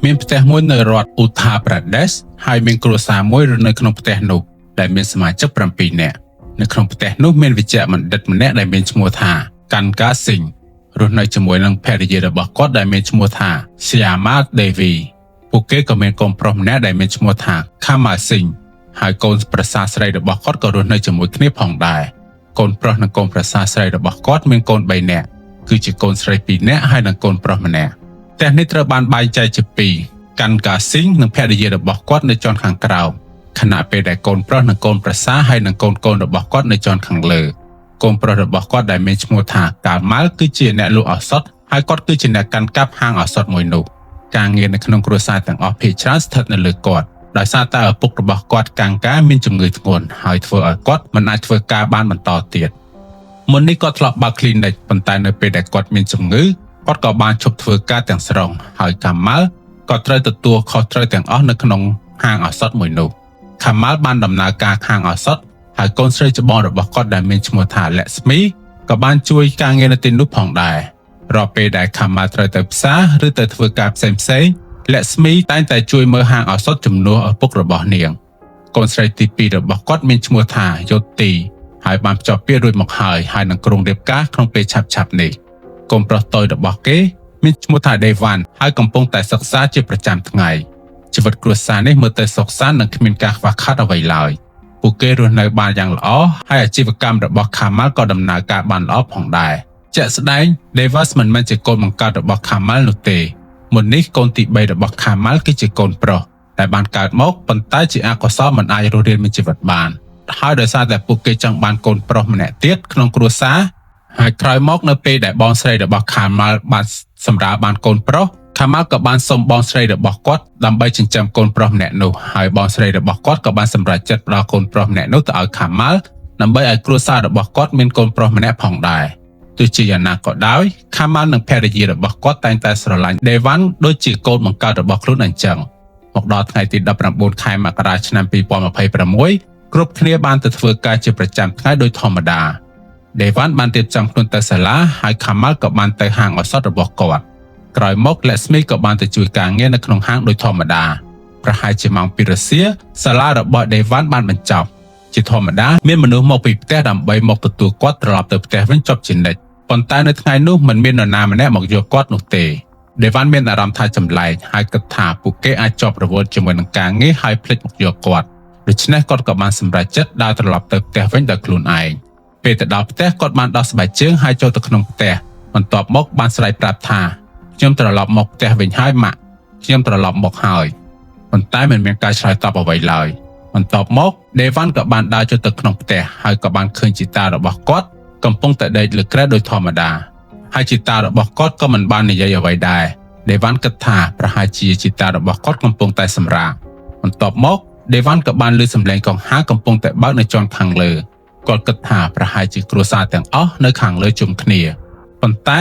មានផ្ទះមួយនៅរដ្ឋ Uttar Pradesh ហើយមានគ្រួសារមួយរស់នៅក្នុងផ្ទះនោះដែលមានសមាជិក7នាក់នៅក្នុងផ្ទះនោះមានវិជ្ជបណ្ឌិតម្នាក់ដែលមានឈ្មោះថា Kanka Singh រស់នៅជាមួយនឹងភរិយារបស់គាត់ដែលមានឈ្មោះថា Shyama Devi ពួកគេក៏មានកូនប្រុសម្នាក់ដែលមានឈ្មោះថា Kamal Singh ហើយកូនប្រសារស្រីរបស់គាត់ក៏រស់នៅជាមួយគ្នាផងដែរកូនប្រុសនិងកូនប្រសារស្រីរបស់គាត់មានកូន3នាក់គឺជាកូនស្រី2នាក់ហើយនិងកូនប្រុសម្នាក់ផ្ទះនេះត្រូវបានបែងចែកជាពីរ Kanka Singh និងភរិយារបស់គាត់នៅជាន់ខាងក្រោមខណៈពេលដែលកូនប្រុសនិងកូនប្រសារហើយនិងកូនរបស់គាត់នៅជាន់ខាងលើកូនប្រុសរបស់គាត់ដែលមានឈ្មោះថា Kamal គឺជាអ្នកលក់ឱសថហើយគាត់គឺជាអ្នកកាន់កាប់ហាងឱសថមួយនោះការងារនៅក្នុងគ្រួសារទាំងអស់ភាគច្រើនស្ថិតនៅលើគាត់ដោយសារតែឪពុករបស់គាត់ Kanka មានជំងឺធ្ងន់ហើយធ្វើឲ្យគាត់មិនអាចធ្វើការបានបន្តទៀតមុននេះគាត់ធ្លាប់បើក clinic ប៉ុន្តែនៅពេលដែលគាត់មានជំងឺគាត់ក៏បានឈប់ធ្វើការទាំងស្រុងហើយ Kamal ក៏ត្រូវទទួលខុសត្រូវទាំងអស់នៅក្នុងហាងឱសថមួយនោះ Kamal បានដំណើរការហាងឱសថហើយកូនស្រីច្បងរបស់គាត់ដែលមានឈ្មោះថា Laxmi ក៏បានជួយការងារនៅទីនោះផងដែររាល់ពេលដែល Kamal ត្រូវទៅផ្សារឬទៅធ្វើការផ្សេងៗ Laxmi តែងតែជួយមើលហាងឱសថជំនួសឪពុករបស់នាងកូនស្រីទី2របស់គាត់មានឈ្មោះថា Yoti ហើយបានភ្ជាប់ពាក្យរួចមកហើយនឹងក្រុងរៀបការក្នុងពេលឆាប់នេះកូនប្រុសតូចរបស់គេមានឈ្មោះថា Devan ហើយកំពុងតែសិក្សាជាប្រចាំថ្ងៃជីវិតគ្រួសារនេះមើលទៅសុខសាន្តនិងគ្មានការខ្វះខាតអ្វីឡើយពួកគេរស់នៅបានយ៉ាងល្អហើយអាជីវកម្មរបស់ Kamal ក៏ដំណើរការបានល្អផងដែរជាក់ស្ដែង Devas មិនមែនជាកូនបង្កើតរបស់ Kamal នោះទេមុននេះកូនទី3របស់ Kamal គឺជាកូនប្រុសដែលបានកើតមកប៉ុន្តែជាអកុសលមិនអាចរស់រានមានជីវិតបានហើយដោយសារតែពួកគេចង់បានកូនប្រុសម្នាក់ទៀតក្នុងគ្រួសារហើយក្រោយមកនៅពេលដែលបងស្រីរបស់ Kamal បានសម្រាលបានកូនប្រុស Kamal ក៏បានសុំបងស្រីរបស់គាត់ដើម្បីចិញ្ចឹមកូនប្រុសម្នាក់នោះហើយបងស្រីរបស់គាត់ក៏បានសម្រេចចិត្តផ្ដល់កូនប្រុសម្នាក់នោះទៅឲ្យ Kamal ដើម្បីឲ្យគ្រួសាររបស់គាត់មានកូនប្រុសម្នាក់ផងដែរទោះជាយ៉ាងណាក៏ដោយ Kamal និងភរិយារបស់គាត់តែងតែស្រឡាញ់ Devan ដូចជាកូនបង្កើតរបស់ខ្លួនអញ្ចឹងមកដល់ថ្ងៃទី19ខែមករាឆ្នាំ2026គ្រប់គ្នាបានទៅធ្វើការជាប្រចាំថ្ងៃដោយធម្មតា Devan បានរៀបចំខ្លួនទៅសាលាហើយ Kamal ក៏បានទៅហាងឱសថរបស់គាត់ក្រោយមក Laxmi ក៏បានទៅជួយការងារនៅក្នុងហាងដោយធម្មតាប្រហែលជាម៉ោង2រសៀលសាលារបស់ Devan បានបញ្ចប់ជាធម្មតាមានមនុស្សមកពីផ្ទះដើម្បីមកទទួលគាត់ត្រឡប់ទៅផ្ទះវិញចប់ជានិច្ចប៉ុន្តែនៅថ្ងៃនោះមិនមាននរណាម្នាក់មកយកគាត់នោះទេ Devan មានអារម្មណ៍ថាចម្លែកហើយគិតថាពួកគេអាចជាប់រវល់ជាមួយនឹងការងារហើយភ្លេចមកយកគាត់ដូច្នេះគាត់ក៏បានសម្រេចចិត្តដើរត្រឡប់ទៅផ្ទះវិញដោយខ្លួនឯងពេលទៅដល់ផ្ទះគាត់បានដោះស្បែកជើងហើយចូលទៅក្នុងផ្ទះបន្ទាប់មកបានស្រែកប្រាប់ថាខ្ញុំត្រឡប់មកផ្ទះវិញហើយម៉ាក់ខ្ញុំត្រឡប់មកហើយប៉ុន្តែមិនមានការឆ្លើយតបអ្វីឡើយបន្ទាប់មក Devan ក៏បានដើរចូលទៅក្នុងផ្ទះហើយក៏បានឃើញជីតារបស់គាត់កំពុងតែដេកលើគ្រែដោយធម្មតាហើយជីតារបស់គាត់ក៏មិនបាននិយាយអ្វីដែរ Devan គិតថាប្រហែលជាជីតារបស់គាត់កំពុងតែសម្រាកបន្ទាប់មក Devan ក៏បានឮសំឡេងកង្ហាកំពុងតែបើកនៅជាន់ខាងលើគាត់គិតថាប្រហែលជាគ្រួសារទាំងអស់នៅខាងលើជុំគ្នាប៉ុន្តែ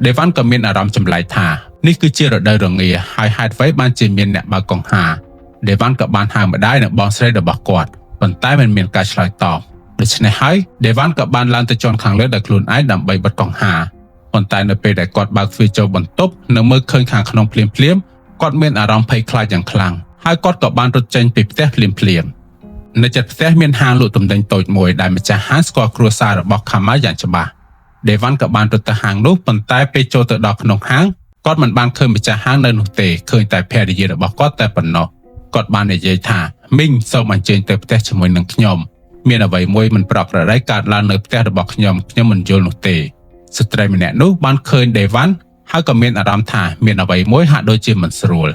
Devan ក៏មានអារម្មណ៍ចម្លែកថានេះគឺជារដូវរងាហើយហេតុអ្វីបានជាមានអ្នកបើកកង្ហា Devan ក៏បានហៅម្ដាយនិងបងស្រីរបស់គាត់ប៉ុន្តែមិនមានការឆ្លើយតបដូច្នេះហើយ Devan ក៏បានឡើងទៅជាន់ខាងលើដោយខ្លួនឯងដើម្បីបិទកង្ហាប៉ុន្តែនៅពេលដែលគាត់បើកទ្វារចូលបន្ទប់និងមើលឃើញខាងក្នុងភ្លាមគាត់មានអារម្មណ៍ភ័យខ្លាចយ៉ាងខ្លាំងហើយគាត់ក៏បានរត់ចេញពីផ្ទះភ្លាមនៅជិតផ្ទះមានហាងលក់ទំនិញតូចមួយដែលម្ចាស់ហាងស្គាល់គ្រួសាររបស់ Kamal យ៉ាងច្បាស់ Devan ក៏បានរត់ទៅហាងនោះប៉ុន្តែពេលចូលទៅដល់ក្នុងហាងគាត់មិនបានឃើញម្ចាស់ហាងនៅនោះទេឃើញតែភរិយារបស់គាត់តែប៉ុណ្ណោះគាត់បាននិយាយថាមីងសូមអញ្ជើញទៅផ្ទះជាមួយនឹងខ្ញុំមានអ្វីមួយមិនប្រក្រតីកើតឡើងនៅផ្ទះរបស់ខ្ញុំមិនយល់នោះទេស្ត្រីម្នាក់នោះបានឃើញ Devan ហើយក៏មានអារម្មណ៍ថាមានអ្វីមួយហាក់ដូចជាមិនស្រួល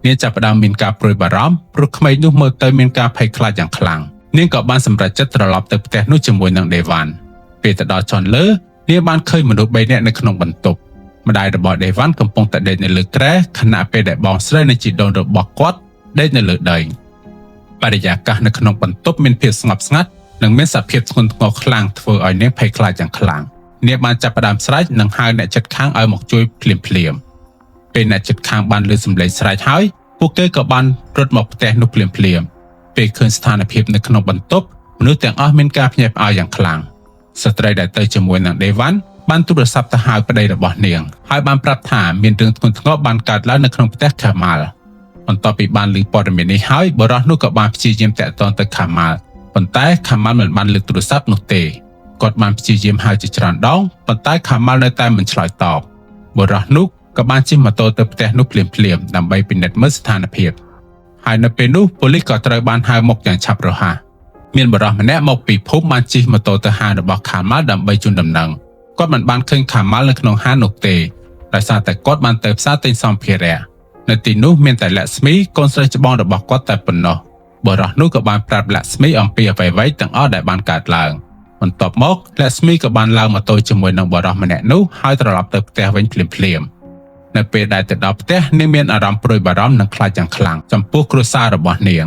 នាងចាប់ផ្ដើមមានការព្រួយបារម្ភព្រោះក្មេងនោះមើលទៅមានការភ័យខ្លាចយ៉ាងខ្លាំងនាងក៏បានសម្រេចចិត្តត្រឡប់ទៅផ្ទះនោះជាមួយនឹង Devan ពេលទៅដល់ជាន់លើនាងបានឃើញមនុស្ស3នាក់នៅក្នុងបន្ទប់ម្ដាយរបស់ Devan កំពុងតែដេកនៅលើគ្រែខណៈពេលដែលបងស្រីនិងជីដូនរបស់គាត់ដេកនៅលើដីបរិយាកាសនៅក្នុងបន្ទប់មានភាពស្ងប់ស្ងាត់និងមានសភាពធ្ងន់ធ្ងរខ្លាំងធ្វើឲ្យនាងភ័យខ្លាចយ៉ាងខ្លាំងនាងបានចាប់ផ្ដើមស្រែកនិងហៅអ្នកជិតខាងឲ្យមកជួយភ្លាមពេលអ្នកជិតខាងបានឮសំឡេងស្រែកហើយពួកគេក៏បានរត់មកផ្ទះនោះភ្លាមពេលឃើញស្ថានភាពនៅក្នុងបន្ទប់មនុស្សទាំងអស់មានការភ្ញាក់ផ្អើលយ៉ាងខ្លាំងស្ត្រីដែលទៅជាមួយនឹង Devan បានទូរស័ព្ទទៅហៅប្តីរបស់នាងហើយបានប្រាប់ថាមានរឿងធ្ងន់ធ្ងរបានកើតឡើងនៅក្នុងផ្ទះខាម៉ាល់បន្ទាប់ពីបានឮព័ត៌មាននេះហើយបុរសនោះក៏បានព្យាយាមតាក់ទងទៅខាម៉ាល់ប៉ុន្តែខាម៉ាល់មិនបានលើកទូរស័ព្ទនោះទេគាត់បានព្យាយាមហៅជាច្រើនដងប៉ុន្តែខាម៉ាល់នៅតែមិនឆ្លើយតបបុរសនោះក៏បានជិះម៉ូតូទៅផ្ទះនោះភ្លាមៗដើម្បីពិនិត្យមើលស្ថានភាពហើយនៅពេលនោះប៉ូលីសក៏ត្រូវបានហៅមកយ៉ាងឆាប់រហ័សមានបុរសម្នាក់មកពីភូមិបានជិះម៉ូតូទៅហាងរបស់ខាម៉ាល់ដើម្បីជូនដំណឹងគាត់មិនបានឃើញខាម៉ាល់នៅក្នុងហាងនោះទេដោយសារតែគាត់បានទៅផ្សារទិញសម្ភារៈនៅទីនោះមានតែលក្ស្មីកូនស្រីច្បងរបស់គាត់តែប៉ុណ្ណោះបុរសនោះក៏បានប្រាប់លក្ស្មីអំពីអ្វីៗទាំងអស់ដែលបានកើតឡើងបន្ទាប់មកលក្ស្មីក៏បានឡើងម៉ូតូជាមួយនឹងបុរសម្នាក់នោះហើយត្រឡប់ទៅផ្ទះវិញភ្លាមៗនៅពេលដែលទៅដល់ផ្ទះនាងមានអារម្មណ៍ព្រួយបារម្ភនិងខ្លាចយ៉ាងខ្លាំងចំពោះគ្រួសាររបស់នាង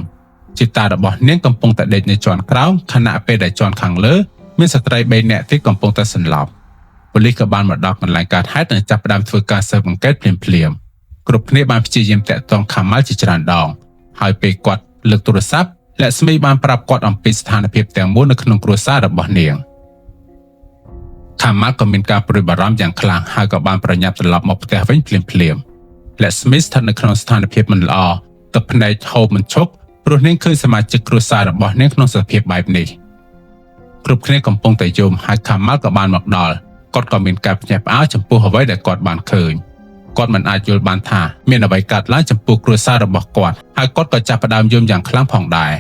ជីតារបស់នាងកំពុងតែដេកនៅជាន់ក្រោមខណៈពេលដែលជាន់ខាងលើមានស្ត្រី3នាក់ទៀតកំពុងតែសន្លប់ប៉ូលីសក៏បានមកដល់កន្លែងកើតហេតុនិងចាប់ផ្ដើមធ្វើការស៊ើបអង្កេតភ្លាមៗគ្រប់គ្នាបានព្យាយាមតាក់ទងខាម៉ាល់ជាច្រើនដងហើយពេលគាត់លើកទូរស័ព្ទលក្ស្មីបានប្រាប់គាត់អំពីស្ថានភាពទាំងមូលនៅក្នុងគ្រួសាររបស់នាងខាម៉ាល់ក៏មានការព្រួយបារម្ភយ៉ាងខ្លាំងហើយក៏បានប្រញាប់ត្រឡប់មកផ្ទះវិញភ្លាមៗលក្ស្មីស្ថិតនៅក្នុងស្ថានភាពមិនល្អទឹកភ្នែកហូរមិនឈប់ព្រោះនាងឃើញសមាជិកគ្រួសាររបស់នាងក្នុងសភាពបែបនេះគ្រប់គ្នាកំពុងតែយំហើយខាម៉ាល់ក៏បានមកដល់គាត់ក៏មានការភ្ញាក់ផ្អើលចំពោះអ្វីដែលគាត់បានឃើញគាត់មិនអាចយល់បានថាមានអ្វីកើតឡើងចំពោះគ្រួសាររបស់គាត់ហើយគាត់ក៏ចាប់ផ្ដើមយំយ៉ាងខ្លាំងផងដែរ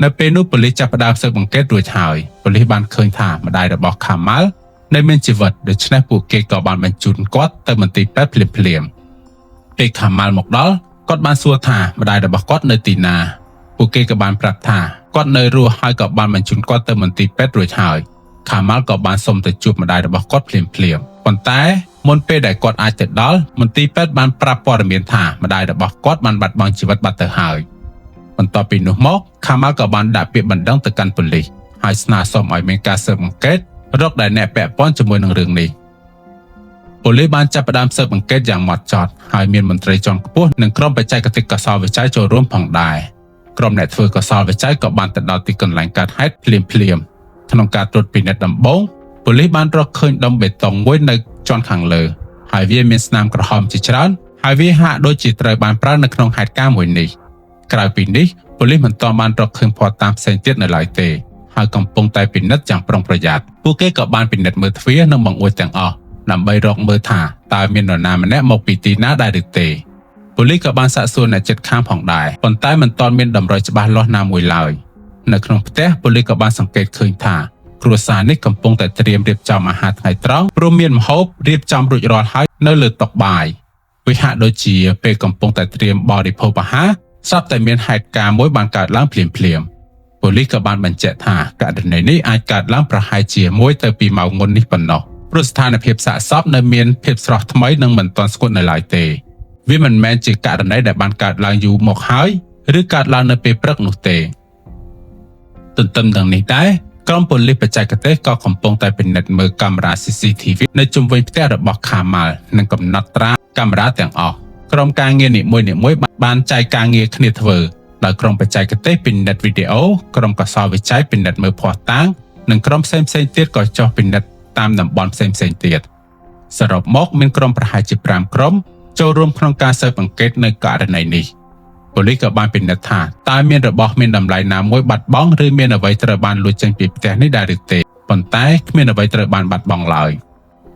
នៅពេលនោះប៉ូលីសចាប់ផ្ដើមស៊ើបអង្កេតរួចហើយប៉ូលីសបានឃើញថាម្ដាយរបស់ខាម៉ាល់នៅមានជីវិតដូច្នេះពួកគេក៏បានបញ្ជូនគាត់ទៅមន្ទីរពេទ្យភ្លាមៗពេលខាម៉ាល់មកដល់គាត់បានសួរថាម្ដាយរបស់គាត់នៅទីណាពួកគេក៏បានប្រាប់ថាគាត់នៅរស់ហើយក៏បានបញ្ជូនគាត់ទៅមន្ទីរពេទ្យរួចហើយខាម៉ាល់ក៏បានសុំទៅជួបម្ដាយរបស់គាត់ភ្លាមៗប៉ុន្តែមុនពេលដែលគាត់អាចទៅដល់មន្ទីរពេទ្យបានប្រាប់ព័ត៌មានថាម្ដាយរបស់គាត់បានបាត់បង់ជីវិតបាត់ទៅហើយបន្ទាប់ពីនោះមកខាម៉ាល់ក៏បានដាក់ពាក្យបណ្ដឹងទៅកាន់ប៉ូលីសហើយស្នើសុំឲ្យមានការស៊ើបអង្កេតរកដែលអ្នកពាក់ព័ន្ធជាមួយនឹងរឿងនេះប៉ូលីសបានចាប់ផ្ដើមស៊ើបអង្កេតយ៉ាងម៉ត់ចត់ហើយមានមន្ត្រីជាន់ខ្ពស់និងក្រុមបច្ចេកទេសកសោវិច័យចូលរួមផងដែរក្រុមអ្នកធ្វើកសោវិច័យក៏បានទៅដល់ទីកន្លែងកើតហេតុភ្លាមៗក្នុងការត្រួតពិនិត្យដំបូងប៉ូលីសបានរកឃើញដុំបេតុងមួយនៅជាន់ខាងលើហើយវាមានស្នាមក្រហមជាច្រើនហើយវាហាក់ដូចជាត្រូវបានប្រើនៅក្នុងហេតុការណ៍មួយនេះក្រៅពីនេះប៉ូលីសមិនទាន់បានរកឃើញភស្តុតាងផ្សេងទៀតនៅឡើយទេហើយកំពុងតែពិនិត្យយ៉ាងប្រុងប្រយ័ត្នពួកគេក៏បានពិនិត្យមើលទ្វារនិងបង្អួចទាំងអស់ដើម្បីរកមើលថាតើមាននរណាម្នាក់មកពីទីណាដែរឬទេប៉ូលីសក៏បានសាកសួរអ្នកជិតខាងផងដែរប៉ុន្តែមិនទាន់មានតម្រុយច្បាស់លាស់ណាមួយឡើយនៅក្នុងផ្ទះប៉ូលីសក៏បានសង្កេតឃើញថាគ្រួសារនេះកំពុងតែត្រៀមរៀបចំអាហារថ្ងៃត្រង់ព្រមមានម្ហូបរៀបចំរួចរាល់ហើយនៅលើតុបាយវាហាក់ដូចជាពេលកំពុងតែត្រៀមបរិភោគអាហារស្រាប់តែមានហេតុការណ៍មួយបានកើតឡើងភ្លាមៗប៉ូលីសក៏បានបញ្ជាក់ថាករណីនេះអាចកើតឡើងប្រហែលជា1ទៅ2ម៉ោងមុននេះប៉ុណ្ណោះព្រោះស្ថានភាពសាកសពនៅមានភាពស្រស់ថ្មីនិងមិនទាន់ស្គត់នៅឡើយទេវាមិនមែនជាករណីដែលបានកើតឡើងយូរមកហើយឬកើតឡើងនៅពេលព្រឹកនោះទេទន្ទឹមនឹងនេះដែរក្រុមប៉ូលីសបច្ចេកទេសក៏កំពុងតែពិនិត្យមើលកាមេរ៉ា CCTV នៅជុំវិញផ្ទះរបស់ខាម៉ាល់និងកំណត់ត្រាកាមេរ៉ាទាំងអស់ក្រុមការងារនីមួយៗបានចែកការងារគ្នាធ្វើដោយក្រុមបច្ចេកទេសពិនិត្យវីដេអូក្រុមកសោវិច័យពិនិត្យមើលភស្តុតាងនិងក្រុមផ្សេងៗទៀតក៏ចុះពិនិត្យតាមតំបន់ផ្សេងៗទៀតសរុបមកមានក្រុមប្រហែលជា5ក្រុមចូលរួមក្នុងការស៊ើបអង្កេតនៅករណីនេះប៉ូលីសក៏បានពិនិត្យថាតើមានរបស់មានតម្លៃណាមួយបាត់បង់ឬមានអ្វីត្រូវបានលួចចេញពីផ្ទះនេះដែរឬទេប៉ុន្តែគ្មានអ្វីត្រូវបានបាត់បង់ឡើយ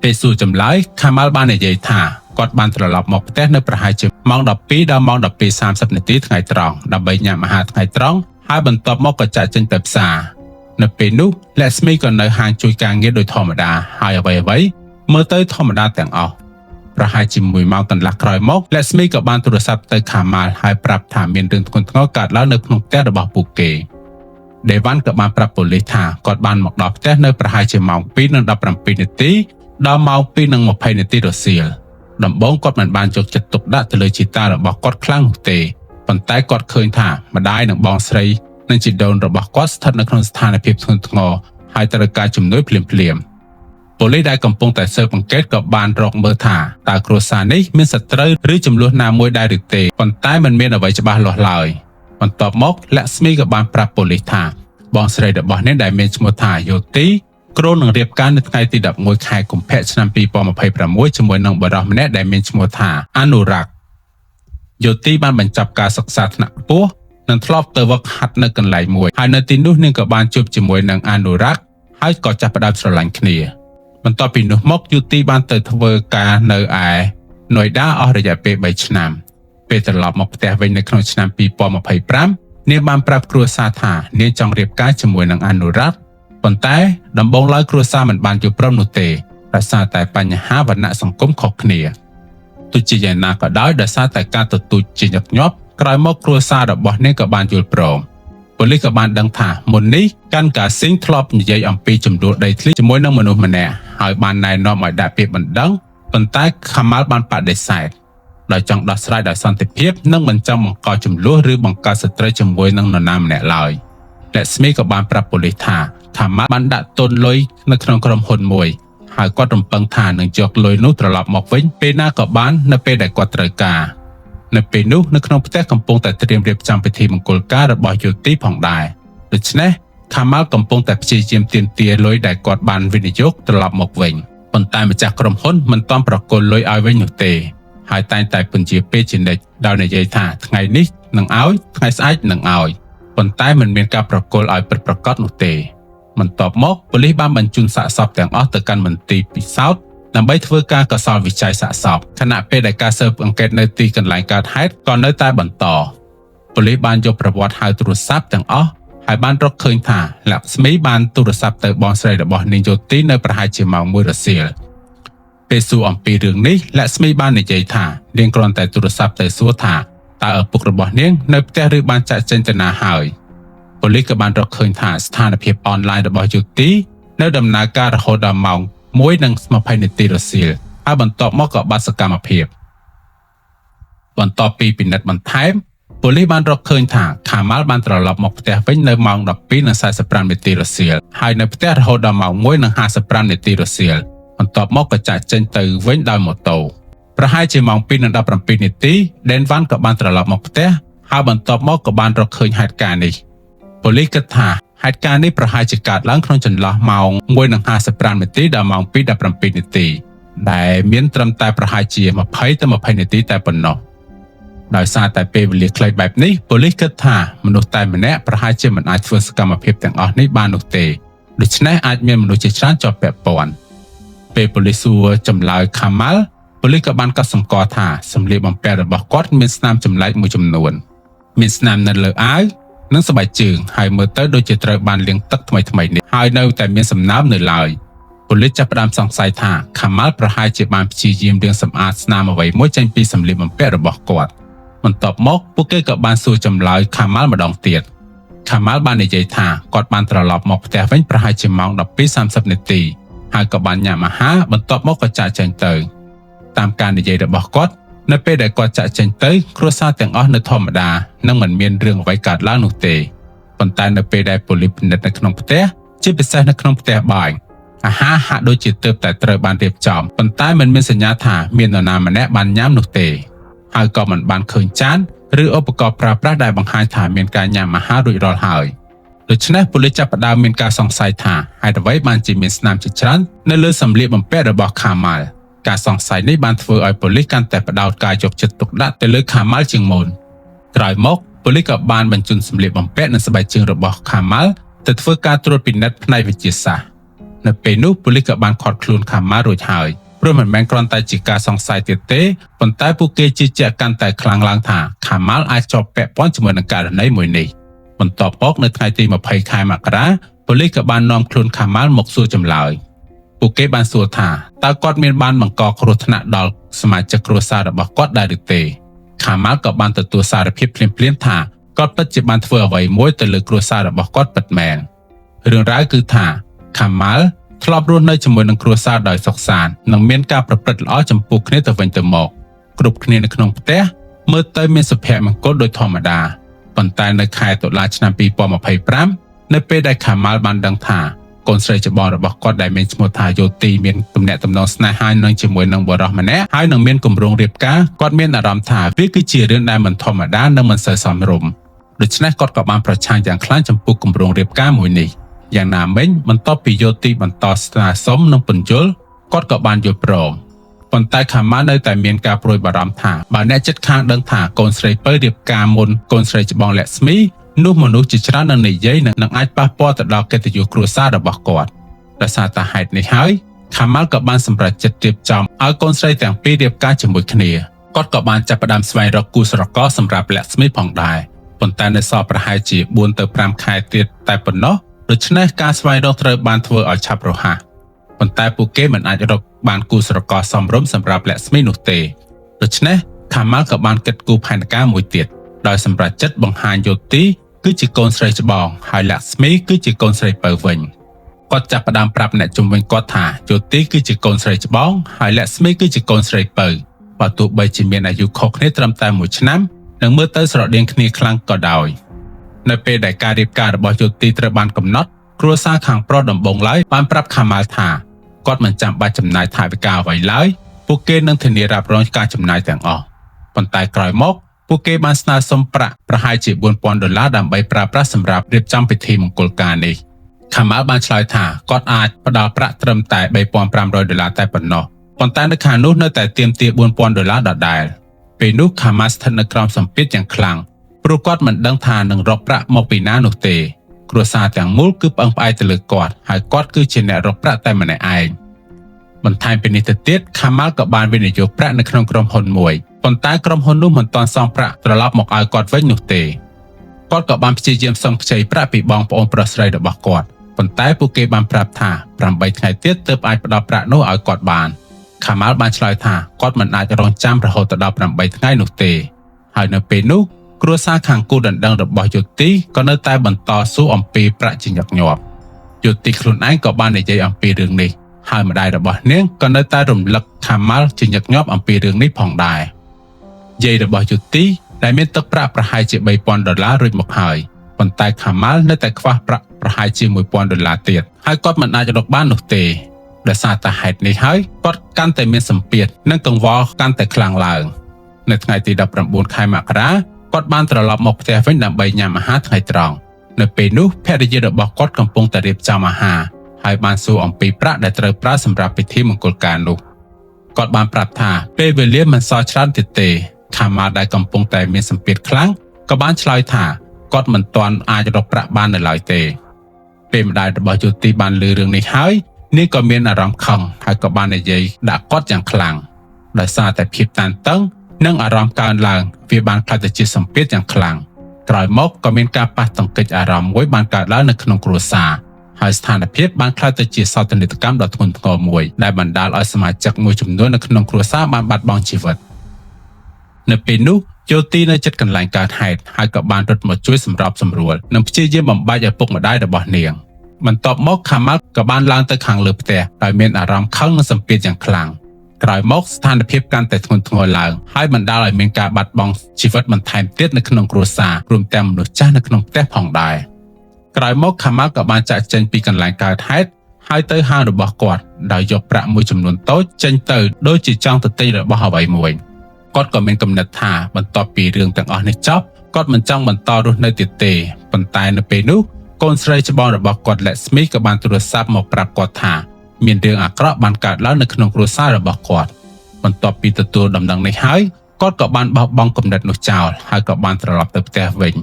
ពេលសួរចម្លើយខាម៉ាល់បាននិយាយថាគាត់បានត្រឡប់មកផ្ទះនៅប្រហែលជាម៉ោង12ដល់ម៉ោង12:30នាទីថ្ងៃត្រង់ដើម្បីញ៉ាំអាហារថ្ងៃត្រង់ហើយបន្ទាប់មកក៏ចាកចេញទៅផ្សារនៅពេលនោះលក្ស្មីក៏នៅហាងជួយការងារដោយធម្មតាហើយអ្វីៗមើលទៅធម្មតាទាំងអស់ប្រហែលជា1ម៉ោងកន្លះក្រោយមកលក្ស្មីក៏បានទូរស័ព្ទទៅខាម៉ាល់ហើយប្រាប់ថាមានរឿងធ្ងន់ធ្ងរកើតឡើងនៅក្នុងផ្ទះរបស់ពួកគេដេវ៉ាន់ក៏បានប្រាប់ប៉ូលីសថាគាត់បានមកដល់ផ្ទះនៅប្រហែលជាម៉ោង2:17នាទីដល់ម៉ោង2:20នាទីរសៀលដំបូងគាត់មិនបានយកចិត្តទុកដាក់ទៅលើជីតារបស់គាត់ខ្លាំងនោះទេប៉ុន្តែគាត់ឃើញថាម្ដាយនិងបងស្រីនិងជីដូនរបស់គាត់ស្ថិតនៅក្នុងស្ថានភាពធ្ងន់ធ្ងរហើយត្រូវការជំនួយភ្លាមៗប៉ូលីសដែលកំពុងតែស៊ើបអង្កេតក៏បានរកមើលថាតើគ្រួសារនេះមានសត្រូវឬចំនួនណាមួយដែរឬទេប៉ុន្តែមិនមានអ្វីច្បាស់លាស់ឡើយបន្ទាប់មកលក្ស្មីក៏បានប្រាប់ប៉ូលីសថាបងស្រីរបស់នាងដែលមានឈ្មោះថាយោទី គ្រោងនឹងរៀបការនៅថ្ងៃទី11ខែកុម្ភៈឆ្នាំ2026ជាមួយនឹងបុរសម្នាក់ដែលមានឈ្មោះថាអនុរ័ក្សយោទីបានបញ្ចប់ការសិក្សាថ្នាក់ខ្ពស់និងធ្លាប់ទៅវឹកហាត់នៅកន្លែងមួយហើយនៅទីនោះនាងក៏បានជួបជាមួយនឹងអនុរ័ក្សហើយក៏ចាប់ផ្ដើមស្រឡាញ់គ្នាបន្ទាប់ពីនោះមកយោទីបានទៅធ្វើការនៅឯណូយដាអស់រយៈពេល3ឆ្នាំពេលត្រឡប់មកផ្ទះវិញនៅក្នុងឆ្នាំ2025នាងបានប្រាប់គ្រួសារថានាងចង់រៀបការជាមួយនឹងអនុរ័ក្សប៉ុន្តែដំបូងឡើយគ្រួសារមិនបានយល់ព្រមនោះទេដោយសារតែបញ្ហាវណ្ណៈសង្គមខុសគ្នាទោះជាយ៉ាងណាក៏ដោយដោយសារតែការទទូចជាញឹកញាប់ក្រោយមកគ្រួសាររបស់នាងក៏បានយល់ព្រមប៉ូលីសក៏បានដឹងថាមុននេះកាន់កាស៊ីងធ្លាប់និយាយអំពីចំនួនដីធ្លីជាមួយនឹងមនុស្សម្នាក់ហើយបានណែនាំឲ្យដាក់ពាក្យបណ្ដឹងប៉ុន្តែខាម៉ាល់បានបដិសេធដោយចង់ដោះស្រាយដោយសន្តិភាពនិងមិនចង់បង្កចំនួនឬបង្កើតសត្រូវជាមួយនឹងនរណាម្នាក់ឡើយលក្ស្មីក៏បានប្រាប់ប៉ូលីសថាខាម៉ាល់បានដាក់ទុនលុយនៅក្នុងក្រុមហ៊ុនមួយហើយគាត់រំពឹងថានឹងយកលុយនោះត្រឡប់មកវិញពេលណាក៏បាននៅពេលដែលគាត់ត្រូវការនៅពេលនោះនៅក្នុងផ្ទះកំពុងតែត្រៀមរៀបចំពិធីមង្គលការរបស់យោទីផងដែរដូច្នេះខាម៉ាល់កំពុងតែព្យាយាមទាមទារលុយដែលគាត់បានវិនិយោគត្រឡប់មកវិញប៉ុន្តែម្ចាស់ក្រុមហ៊ុនមិនទាន់ប្រគល់លុយឲ្យវិញនោះទេហើយតែងតែពន្យាពេលជានិច្ចដោយនិយាយថាថ្ងៃនេះនឹងឲ្យថ្ងៃស្អែកនឹងឲ្យប៉ុន្តែមិនមានការប្រគល់ឲ្យពិតប្រាកដនោះទេបន្ទាប់មកប៉ូលីសបានបញ្ជូនសាកសពទាំងអស់ទៅកាន់មន្ទីរពិសោធន៍ដើម្បីធ្វើការកសលវិច័យសាកសពខណៈពេលដែលការស៊ើបអង្កេតនៅទីកន្លែងកើតហេតុក៏នៅតែបន្តប៉ូលីសបានយកប្រវត្តិហៅទូរស័ព្ទទាំងអស់ហើយបានរកឃើញថាលក្ស្មីបានទូរស័ព្ទទៅបងស្រីរបស់នាងយោទីនៅប្រហែលជាម៉ោង1រសៀលពេលសួរអំពីរឿងនេះលក្ស្មីបាននិយាយថានាងគ្រាន់តែទូរស័ព្ទទៅសួរថាតើឪពុករបស់នាងនៅផ្ទះឬបានចាក់ចេញទៅណាហើយប៉ូលីសក៏បានរកឃើញថាស្ថានភាពអនឡាញរបស់យោទីនៅដំណើរការរហូតដល់ម៉ោង1:20នាទីរសៀលហើយបន្ទាប់មកក៏បាត់សកម្មភាពបន្ទាប់ពីពិនិត្យបន្ថែមប៉ូលីសបានរកឃើញថាខាម៉ាល់បានត្រឡប់មកផ្ទះវិញនៅម៉ោង12:45នាទីរសៀលហើយនៅផ្ទះរហូតដល់ម៉ោង1:55នាទីរសៀលបន្ទាប់មកក៏ចាក់ចេញទៅវិញដោយម៉ូតូប្រហែលជាម៉ោង2:17នាទីដែនវ៉ាន់ក៏បានត្រឡប់មកផ្ទះហើយបន្ទាប់មកក៏បានរកឃើញហេតុការណ៍នេះប៉ូលីសគិតថាហេតុការណ៍នេះប្រហែលជាកើតឡើងក្នុងចន្លោះម៉ោង1:55នាទីដល់ម៉ោង2:17នាទីដែលមានត្រឹមតែប្រហែលជា20ទៅ20នាទីតែប៉ុណ្ណោះដោយសារតែពេលវេលាខ្លីបែបនេះប៉ូលីសគិតថាមនុស្សតែម្នាក់ប្រហែលជាមិនអាចធ្វើសកម្មភាពទាំងអស់នេះបាននោះទេដូច្នេះអាចមានមនុស្សជាច្រើនជាប់ពាក់ព័ន្ធពេលប៉ូលីសសួរចម្លើយខាម៉ាល់ប៉ូលីសក៏បានកត់សម្គាល់ថាសម្លៀកបំពាក់របស់គាត់មានស្នាមចម្លែកមួយចំនួនមានស្នាមនៅលើអាវនិងស្បែកជើងហើយមើលទៅដូចជាត្រូវបានលាងទឹកថ្មីៗនេះហើយនៅតែមានសំណើមនៅឡើយប៉ូលីសចាប់ផ្ដើមសង្ស័យថាខាម៉ាល់ប្រហែលជាបានព្យាយាមលាងសម្អាតស្នាមអ្វីមួយចេញពីសម្លៀកបំពាក់របស់គាត់បន្ទាប់មកពួកគេក៏បានសួរចម្លើយខាម៉ាល់ម្ដងទៀតខាម៉ាល់បាននិយាយថាគាត់បានត្រឡប់មកផ្ទះវិញប្រហែលជាម៉ោង12:30នាទីហើយក៏បានញ៉ាំអាហារបន្ទាប់មកក៏ចាក់ចេញទៅតាមការនិយាយរបស់គាត់នៅពេលដែលគាត់ចាក់ចេញទៅគ្រួសារទាំងអស់នៅធម្មតានិងមិនមានរឿងអ្វីកើតឡើងនោះទេប៉ុន្តែនៅពេលដែលប៉ូលីសពិនិត្យនៅក្នុងផ្ទះជាពិសេសនៅក្នុងផ្ទះបាយអាហារហាក់ដូចជាទើបតែត្រូវបានរៀបចំប៉ុន្តែមិនមានសញ្ញាថាមាននរណាម្នាក់បានញ៉ាំនោះទេហើយក៏មិនបានឃើញចានឬឧបករណ៍ប្រើប្រាស់ដែលបង្ហាញថាមានការញ៉ាំអាហាររួចរាល់ហើយដូច្នេះប៉ូលីសចាប់ផ្ដើមមានការសង្ស័យថាហេតុអ្វីបានជាមានស្នាមជាច្រើននៅលើសម្លៀកបំពាក់របស់ខាម៉ាល់ការសង្ស័យនេះបានធ្វើឲ្យប៉ូលីសកាន់តែផ្ដោតការយកចិត្តទុកដាក់ទៅលើខាម៉ាល់ជាងមុនក្រោយមកប៉ូលីសក៏បានបញ្ជូនសម្លៀកបំពាក់និងស្បែកជើងរបស់ខាម៉ាល់ទៅធ្វើការត្រួតពិនិត្យផ្នែកវិទ្យាសាស្ត្រនៅពេលនោះប៉ូលីសក៏បានឃាត់ខ្លួនខាម៉ាល់រួចហើយព្រោះមិនមែនគ្រាន់តែជាការសង្ស័យទៀតទេប៉ុន្តែពួកគេជឿជាក់កាន់តែខ្លាំងឡើងថាខាម៉ាល់អាចជាប់ពាក់ព័ន្ធជាមួយនឹងករណីមួយនេះបន្ទាប់មកនៅថ្ងៃទី20ខែមករាប៉ូលីសក៏បាននាំខ្លួនខាម៉ាល់មកសួរចម្លើយពួកគេបានសួរថាតើគាត់មានបានបង្កគ្រោះថ្នាក់ដល់សមាជិកគ្រួសាររបស់គាត់ដែរឬទេខាម៉ាល់ក៏បានទទួលសារភាពភ្លាមៗថាគាត់ពិតជាបានធ្វើអ្វីមួយទៅលើគ្រួសាររបស់គាត់ពិតមែនរឿងរ៉ាវគឺថាខាម៉ាល់ធ្លាប់រស់នៅជាមួយនឹងគ្រួសារដោយសុខសាន្តនិងមានការប្រព្រឹត្តល្អចំពោះគ្នាទៅវិញទៅមកគ្រប់គ្នានៅក្នុងផ្ទះមើលទៅមានសុភមង្គលដូចធម្មតាប៉ុន្តែនៅខែតុលាឆ្នាំ2025នៅពេលដែលខាម៉ាល់បានដឹងថាកូនស្រីច្បងរបស់គាត់ដែលមានឈ្មោះថាយោទីមានទំនាក់ទំនងស្នេហានឹងជាមួយនឹងបុរសម្នាក់ហើយនឹងមានគម្រោងរៀបការគាត់មានអារម្មណ៍ថាវាគឺជារឿងដែលមិនធម្មតានិងមិនសូវសមរម្យដូច្នេះគាត់ក៏បានប្រឆាំងយ៉ាងខ្លាំងចំពោះគម្រោងរៀបការមួយនេះ យ៉ាងណាមិញបន្ទាប់ពីយោទីបន្តស្នើសុំនិងពន្យល់គាត់ក៏បានយល់ព្រមប៉ុន្តែខាម៉ាល់នៅតែមានការព្រួយបារម្ភថាបើអ្នកជិតខាងដឹងថាកូនស្រីពៅរៀបការមុនកូនស្រីច្បងលក្ស្មីនោះមនុស្សជាច្រើននឹងនិយាយនឹងអាចប៉ះពាល់ទៅដល់កិត្តិយសគ្រួសាររបស់គាត់ដោយសារតែហេតុនេះហើយខាម៉ាល់ក៏បានសម្រេចចិត្តរៀបចំឲ្យកូនស្រីទាំងពីររៀបការជាមួយគ្នាគាត់ក៏បានចាប់ផ្ដើមស្វែងរកគូស្រករសម្រាប់លក្ស្មីផងដែរប៉ុន្តែនៅសល់ប្រហែលជា4ទៅ5ខែទៀតតែប៉ុណ្ណោះដូច្នេះការស្វែងរកត្រូវបានធ្វើឲ្យឆាប់រហ័សប៉ុន្តែពួកគេមិនអាចរកបានគូស្រករសមរម្យសម្រាប់លក្ស្មីនោះទេដូច្នេះខាម៉ាល់ក៏បានគិតគូរផែនការមួយទៀតដោយសម្រេចចិត្តបង្ហាញយោទីគឺជាកូនស្រីច្បងហើយលក្ស្មីគឺជាកូនស្រីពៅវិញគាត់ចាប់ផ្ដើមប្រាប់អ្នកជំនាញគាត់ថាយោទីគឺជាកូនស្រីច្បងហើយលក្ស្មីគឺជាកូនស្រីពៅបើទោះបីជាមានអាយុខុសគ្នាត្រឹមតែ1ឆ្នាំនិងមើលទៅស្រដៀងគ្នាខ្លាំងក៏ដោយនៅពេលដែលការរៀបការរបស់យោទីត្រូវបានកំណត់គ្រួសារខាងប្រុសដំបូងឡើយបានប្រាប់ខាម៉ាល់ថាគាត់មិនចាំបាច់ចំណាយថវិកាអ្វីឡើយពួកគេនឹងធានារ៉ាប់រងការចំណាយទាំងអស់ប៉ុន្តែក្រោយមកពួកគេបានស្នើសុំប្រាក់ប្រហែលជា$4,000ដើម្បីប្រើប្រាស់សម្រាប់រៀបចំពិធីមង្គលការនេះខាម៉ាល់បានឆ្លើយថាគាត់អាចផ្ដល់ប្រាក់ត្រឹមតែ$3,500តែប៉ុណ្ណោះប៉ុន្តែនៅខាងនោះនៅតែទាមទារ$4,000ដដែលពេលនោះខាម៉ាល់ស្ថិតនៅក្រោមសម្ពាធយ៉ាងខ្លាំងព្រោះគាត់មិនដឹងថានឹងរកប្រាក់មកពីណានោះទេគ្រួសារទាំងមូលគឺពឹងផ្អែកទៅលើគាត់ហើយគាត់គឺជាអ្នករកប្រាក់តែម្នាក់ឯងបន្ថែមពីនេះទៅទៀតខាម៉ាល់ក៏បានវិនិយោគប្រាក់នៅក្នុងក្រុមហ៊ុនមួយប៉ុន្តែក្រុមហ៊ុននោះមិនទាន់សងប្រាក់ត្រឡប់មកឲ្យគាត់វិញនោះទេគាត់ក៏បានព្យាយាមសុំខ្ចីប្រាក់ពីបងប្អូនប្រុសស្រីរបស់គាត់ប៉ុន្តែពួកគេបានប្រាប់ថា8ថ្ងៃទៀតទើបអាចផ្ដល់ប្រាក់នោះឲ្យគាត់បានខាម៉ាល់បានឆ្លើយថាគាត់មិនអាចរងចាំរហូតដល់8ថ្ងៃនោះទេហើយនៅពេលនោះគ្រួសារខាងគូដណ្ដឹងរបស់យោទីក៏នៅតែបន្តសួរអំពីប្រាក់ជាញឹកញាប់យោទីខ្លួនឯងក៏បាននិយាយអំពីរឿងនេះហើយម្ដាយរបស់នាងក៏នៅតែរំលឹកខាម៉ាល់ជាញឹកញាប់អំពីរឿងនេះផងដែរយាយរបស់យោទីដែលមានទឹកប្រាក់ប្រហែលជា$3,000រួចមកហើយប៉ុន្តែខាម៉ាល់នៅតែខ្វះប្រាក់ប្រហែលជា$1,000ទៀតហើយគាត់មិនអាចរកបាននោះទេដោយសារតែហេតុនេះហើយគាត់កាន់តែមានសម្ពាធនិងកង្វល់កាន់តែខ្លាំងឡើងនៅថ្ងៃទី19ខែមករាគាត់បានត្រឡប់មកផ្ទះវិញដើម្បីញ៉ាំអាហារថ្ងៃត្រង់នៅពេលនោះភរិយារបស់គាត់កំពុងតែរៀបចំអាហារហើយបានសួរអំពីប្រាក់ដែលត្រូវប្រើសម្រាប់ពិធីមង្គលការនោះគាត់បានប្រាប់ថាពេលវេលាមិនសល់ច្រើនទៀតទេខាម៉ាល់ដែលកំពុងតែមានសម្ពាធខ្លាំងក៏បានឆ្លើយថាគាត់មិនទាន់អាចរកប្រាក់បាននៅឡើយទេពេលម្ដាយរបស់យោទីបានឮរឿងនេះហើយនាងក៏មានអារម្មណ៍ខឹងហើយក៏បាននិយាយដាក់គាត់យ៉ាងខ្លាំងដោយសារតែភាពតានតឹងនិងអារម្មណ៍កើនឡើងវាបានក្លាយទៅជាសម្ពាធយ៉ាងខ្លាំងក្រោយមកក៏មានការប៉ះទង្គិចអារម្មណ៍មួយបានកើតឡើងនៅក្នុងគ្រួសារហើយស្ថានភាពបានក្លាយទៅជាសោកនាដកម្មដ៏ធ្ងន់ធ្ងរមួយដែលបណ្ដាលឲ្យសមាជិកមួយចំនួននៅក្នុងគ្រួសារបានបាត់បង់ជីវិតនៅពេលនោះយោទីនៅជិតកន្លែងកើតហេតុហើយក៏បានរត់មកជួយសម្របសម្រួលនិងព្យាយាមបំបាច់ឪពុកម្ដាយរបស់នាងបន្ទាប់មកខាម៉ាល់ក៏បានឡើងទៅខាងលើផ្ទះដោយមានអារម្មណ៍ខឹងនិងសម្ពាធយ៉ាងខ្លាំងក្រោយមកស្ថានភាពកាន់តែធ្ងន់ធ្ងរឡើងហើយបណ្ដាលឲ្យមានការបាត់បង់ជីវិតបន្ថែមទៀតនៅក្នុងគ្រួសាររួមទាំងមនុស្សចាស់នៅក្នុងផ្ទះផងដែរក្រោយមកខាម៉ាល់ក៏បានចាកចេញពីកន្លែងកើតហេតុហើយទៅហាងរបស់គាត់ដោយយកប្រាក់មួយចំនួនតូចចេញទៅដូចជាចង់ទៅទិញរបស់អ្វីមួយគាត់ក៏មានគំនិតថាបន្ទាប់ពីរឿងទាំងអស់នេះចប់គាត់មិនចង់បន្តរស់នៅទៀតទេប៉ុន្តែនៅពេលនោះកូនស្រីច្បងរបស់គាត់លក្ស្មីក៏បានទូរស័ព្ទមកប្រាប់គាត់ថាមានរឿងអាក្រក់បានកើតឡើងនៅក្នុងគ្រួសាររបស់គាត់បន្ទាប់ពីទទួលដំណឹងនេះហើយគាត់ក៏បានបោះបង់គំនិតនោះចោលហើយក៏បានត្រឡប់ទៅផ្ទះវិញ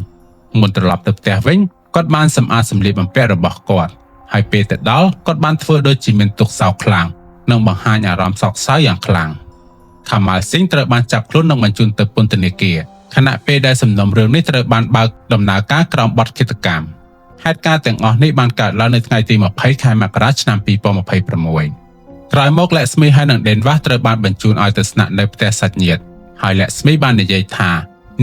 មុនត្រឡប់ទៅផ្ទះវិញគាត់បានសម្អាតសម្លៀកបំពាក់របស់គាត់ហើយពេលទៅដល់គាត់បានធ្វើដូចជាមានទុក្ខសោកខ្លាំងនិងបង្ហាញអារម្មណ៍សោកសៅយ៉ាងខ្លាំងខាម៉ាល់ស៊ីងត្រូវបានចាប់ខ្លួននិងបញ្ជូនទៅពន្ធនាគារខណៈពេលដែលសំណុំរឿងនេះត្រូវបានបើកដំណើរការក្រោមបទឃាតកម្មហេតុការណ៍ទាំងអស់នេះបានកើតឡើងនៅថ្ងៃទី20ខែមករាឆ្នាំ2026ក្រោយមកលក្ស្មីហើយនិងដេនវ៉ាស់ត្រូវបានបញ្ជូនឲ្យទៅស្នាក់នៅផ្ទះសាច់ញាតិហើយលក្ស្មីបាននិយាយថា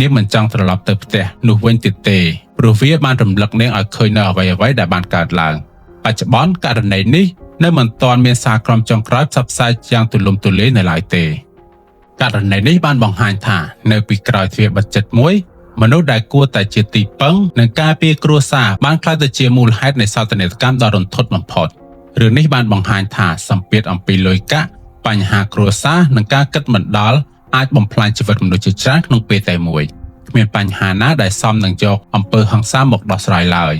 នាងមិនចង់ត្រឡប់ទៅផ្ទះនោះវិញទៀតទេព្រោះវាបានរំលឹកនាងឲ្យឃើញនៅអ្វីៗដែលបានកើតឡើងបច្ចុប្បន្នករណីនេះនៅមិនទាន់មានសារក្រមចុងក្រោយផ្សព្វផ្សាយយ៉ាងទូលំទូលាយនៅឡើយទេករណីនេះបានបង្ហាញថានៅពីក្រោយទ្វារបិទជិតមួយមនុស្សដែលគួរតែជាទីពឹងនិងការពារគ្រួសារបានក្លាយទៅជាមូលហេតុនៃសោកនាដកម្មដ៏រន្ធត់បំផុតរឿងនេះបានបង្ហាញថាសម្ពាធអំពីលុយកាក់បញ្ហាគ្រួសារនិងការគិតមិនដល់អាចបំផ្លាញជីវិតមនុស្សជាច្រើនក្នុងពេលតែមួយគ្មានបញ្ហាណាដែលសមនឹងយកអំពើហិង្សាមកដោះស្រាយឡើយ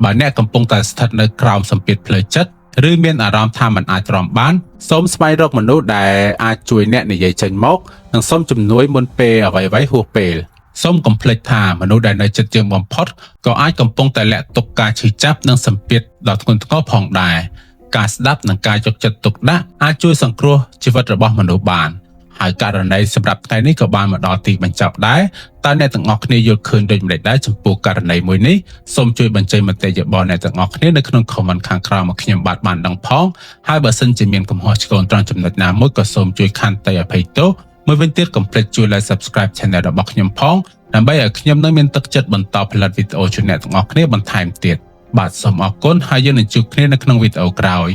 បើអ្នកកំពុងតែស្ថិតនៅក្រោមសម្ពាធផ្លូវចិត្តឬមានអារម្មណ៍ថាមិនអាចទ្រាំបានសូមស្វែងរកមនុស្សដែលអាចជួយអ្នកនិយាយចេញមកនិងសូមជំនួយមុនពេលអ្វីៗហួសពេលសូមកុំភ្លេចថាមនុស្សដែលនៅជិតយើងបំផុតក៏អាចកំពុងតែលាក់ទុកការឈឺចាប់និងសម្ពាធដ៏ធ្ងន់ធ្ងរផងដែរការស្ដាប់និងការយកចិត្តទុកដាក់អាចជួយសង្គ្រោះជីវិតរបស់មនុស្សបានហើយករណីសម្រាប់ថ្ងៃនេះក៏បានមកដល់ទីបញ្ចប់ដែរតើអ្នកទាំងអស់គ្នាយល់ឃើញដូចម្តេចដែរចំពោះករណីមួយនេះសូមជួយបញ្ចេញមតិយោបល់អ្នកទាំងអស់គ្នានៅក្នុង comment ខាងក្រោមមកខ្ញុំបាទបានដឹងផងហើយបើសិនជាមានកំហុសឆ្គងត្រង់ចំណុចណាមួយក៏សូមជួយខន្តីអភ័យទោសមួយវិញទៀតកុំភ្លេចជួយ like subscribe channel របស់ខ្ញុំផងដើម្បីឲ្យខ្ញុំនឹងមានទឹកចិត្តបន្តផលិតវីដេអូជូនអ្នកទាំងអស់គ្នាបន្ថែមទៀតបាទសូមអរគុណហើយយើងនឹងជួបគ្នានៅក្នុងវីដេអូក្រោយ